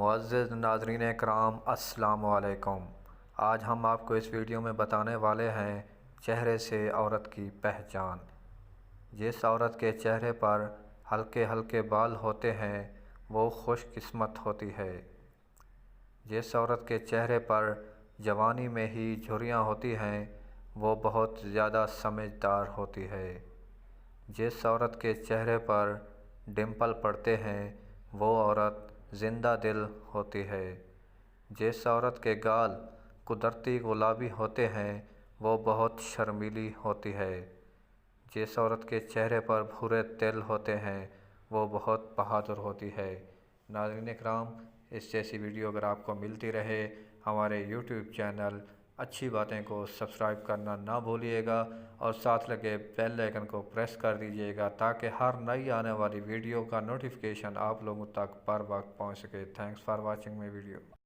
معزز ناظرین کرام، السلام علیکم۔ آج ہم آپ کو اس ویڈیو میں بتانے والے ہیں چہرے سے عورت کی پہچان۔ جس عورت کے چہرے پر ہلکے ہلکے بال ہوتے ہیں وہ خوش قسمت ہوتی ہے۔ جس عورت کے چہرے پر جوانی میں ہی جھریاں ہوتی ہیں وہ بہت زیادہ سمجھدار ہوتی ہے۔ جس عورت کے چہرے پر ڈمپل پڑتے ہیں وہ عورت زندہ دل ہوتی ہے۔ جس عورت کے گال قدرتی گلابی ہوتے ہیں وہ بہت شرمیلی ہوتی ہے۔ جس عورت کے چہرے پر بھورے تل ہوتے ہیں وہ بہت بہادر ہوتی ہے۔ ناظرین اکرام، اس جیسی ویڈیو اگر آپ کو ملتی رہے ہمارے یوٹیوب چینل اچھی باتیں کو سبسکرائب کرنا نہ بھولیے گا اور ساتھ لگے بیل آئیکن کو پریس کر دیجیے گا تاکہ ہر نئی آنے والی ویڈیو کا نوٹیفیکیشن آپ لوگوں تک بر وقت پہنچ سکے۔ Thanks for watching my video.